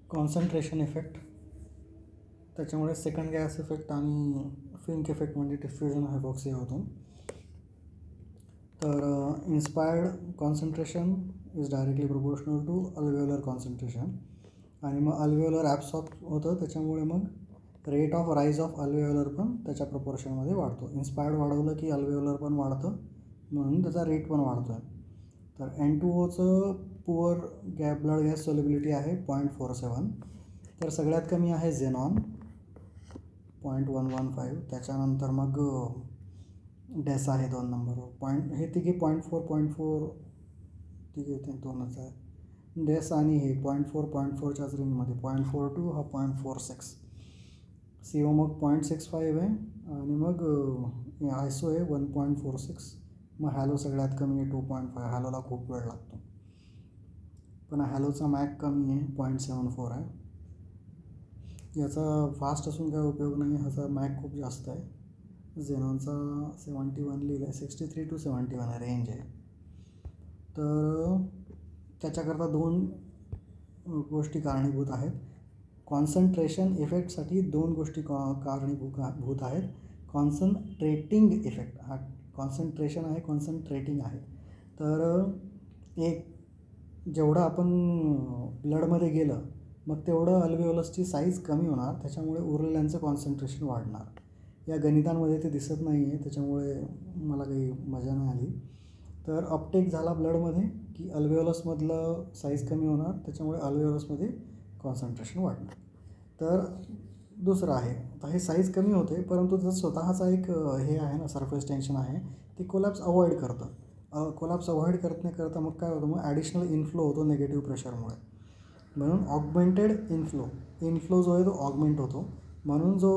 Concentration effect, त्याच्यामुळे second gas effect आणि Fink effect म्हणजे डिफ्युजन हायपॉक्सिया होतो. तर inspired concentration is directly proportional to alveolar concentration, आणि मग अल्व्हेओलर ॲब्सॉर्ब होतं, त्याच्यामुळे मग rate of rise of alveolar पण त्याच्या प्रपोर्शनमध्ये वाढतो. इन्स्पायर्ड वाढवलं की अल्व्हेओलर पण वाढतं, म्हणून त्याचा रेट पण वाढतो आहे. तर N2O poor blood gas solubility आहे 0.47. तर सगळ्यात कमी आहे झेनॉन 0.115. त्याच्यानंतर मग डेस आहे 2 नंबरवर. हे तिघे 0.4 तिघे होते, 2च आहे. डेस आणि हे 0.4च्याच रेंजमध्ये 0.42 हा 0.46. CO मग 0.65 आहे, आणि मग आयसो आहे 1.46. मग हॅलो सगळ्यात कमी आहे 2.5. हॅलोला खूप वेळ लागतो, पण हॅलोचा मॅक कमी आहे 0.74 आहे. याचा फास्ट असून काय उपयोग नाही, ह्याचा मॅक खूप जास्त आहे. झेनॉनचा 71 लिहिलं आहे, 63 to 71 रेंज आहे. तर त्याच्याकरता 2 गोष्टी कारणीभूत आहेत. कॉन्सन्ट्रेशन इफेक्टसाठी 2 गोष्टी कारणीभूत आहेत. कॉन्सन्ट्रेटिंग इफेक्ट, हा कॉन्सन्ट्रेशन आहे, कॉन्सन्ट्रेटिंग आहे. तर एक जेवढं आपण ब्लडमध्ये गेलं मग तेवढं अल्व्हेओलसची साईज कमी होणार, त्याच्यामुळे उरलेल्यांचं कॉन्सन्ट्रेशन वाढणार. या गणितांमध्ये ते दिसत नाही आहे, त्याच्यामुळे मला काही मजा नाही आली. तर अपटेक झाला ब्लडमध्ये की अल्व्हेओलसमधलं साईज कमी होणार, त्याच्यामुळे अल्व्हेओलसमध्ये कॉन्सन्ट्रेशन वाढणार. तर दुसरं आहे, आता हे साईज कमी होते, परंतु जर स्वतःचा एक हे आहे ना, सरफेस टेन्शन आहे, ते कोलॅप्स अवॉइड करतं. कोलॅप्स अवॉइड करता मग काय होतं, मग ॲडिशनल इन्फ्लो होतो निगेटिव्ह प्रेशरमुळे. म्हणून ऑगमेंटेड इन्फ्लो जो आहे तो ऑगमेंट होतो, म्हणून जो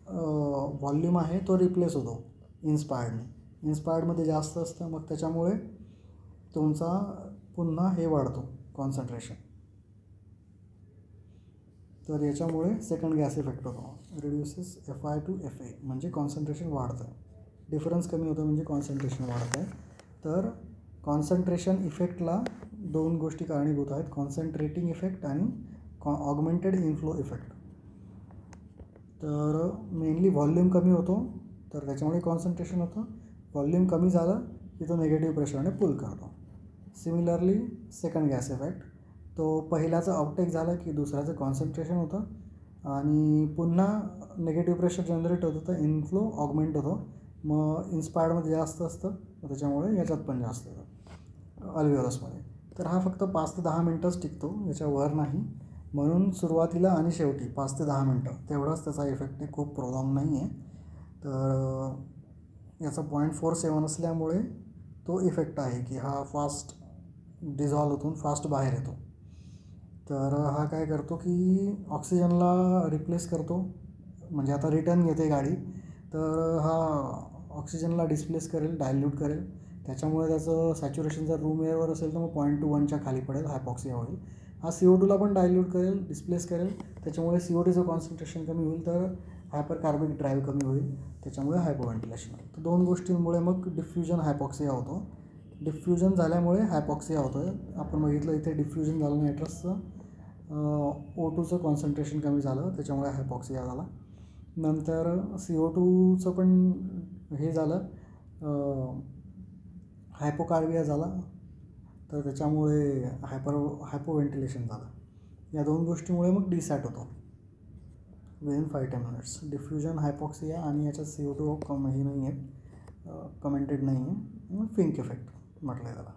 व्हॉल्यूम आहे तो रिप्लेस होतो इन्स्पायर्डमध्ये जास्त असतं, मग त्याच्यामुळे तुमचा पुन्हा हे वाढतो कॉन्सन्ट्रेशन. तर याच्यामुळे सेकंड गॅस इफेक्ट होतो, रिड्युसेस FI to FA, म्हणजे कॉन्सन्ट्रेशन वाढतं. डिफरन्स कमी होतं म्हणजे कॉन्सन्ट्रेशन वाढतं आहे. तर कॉन्सन्ट्रेशन इफेक्टला 2 गोष्टी कारणीभूत आहेत, कॉन्सन्ट्रेटिंग इफेक्ट आणि ऑगमेंटेड इन्फ्लो इफेक्ट. तर मेनली व्हॉल्यूम कमी होतो, तर त्याच्यामुळे कॉन्सन्ट्रेशन होतं. व्हॉल्यूम कमी झालं की तो निगेटिव्ह प्रेशरने पुल करतो. सिमिलरली सेकंड गॅस इफेक्ट, तो पहिल्याचं अपटेक झालं की दुसऱ्याचं कॉन्सन्ट्रेशन होतं, आणि पुन्हा निगेटिव्ह प्रेशर जनरेट होतं, तर इन्फ्लो ऑगमेंट होतो. मग इन्स्पायर्डमध्ये जास्त असतं, त्याच्यामुळे याच्यात पण जास्त होतं अल्व्हेओलसमध्ये. तर हा फक्त 5 ते 10 मिनटंच टिकतो, याच्यावर नाही. म्हणून सुरुवातीला आणि शेवटी 5 ते 10 मिनटं तेवढाच त्याचा इफेक्ट आहे, खूप प्रॉब्लेम नाही आहे. तर याचा 0.47 असल्यामुळे तो इफेक्ट आहे की हा फास्ट डिझॉल्व होतून फास्ट बाहेर येतो. तर हा काय करतो की ऑक्सिजनला रिप्लेस करतो, म्हणजे आता रिटर्न येते गाडी, तर हा ऑक्सिजनला डिस्प्लेस करेल, डायल्यूट करेल. त्याच्यामुळे त्याचं सॅच्युरेशन जर रूम एअरवर असेल तर मग 0.21च्या खाली पडेल, हायपॉक्सिया होईल. हा CO2ला पण डायल्यूट करेल, डिस्प्लेस करेल, त्याच्यामुळे CO2चं कॉन्सन्ट्रेशन कमी होईल, तर हायपरकार्बिक ड्राईव्ह कमी होईल, त्याच्यामुळे हायपोव्हेंटिलेशन होईल. तर 2 गोष्टींमुळे मग डिफ्युजन हायपॉक्सिया होतो. डिफ्युजन झाल्यामुळे हायपॉक्सिया होतं. आपण बघितलं इथे डिफ्युजन झालं नायट्रसचं, O2चं कॉन्सन्ट्रेशन कमी झालं, त्याच्यामुळे हायपॉक्सिया झाला. नंतर CO2चं पण हे झालं, हायपोकार्बिया झाला, तर त्याच्यामुळे हायपोव्हेंटिलेशन झालं. या 2 गोष्टीमुळे मग डिसॅट होतो विदिन 5-10 मिनिट्स. डिफ्युजन हायपॉक्सिया आणि याच्यात CO2 हे नाही आहेत, कमेंटेड नाही आहे. फिंक इफेक्ट म्हटलं आहे त्याला.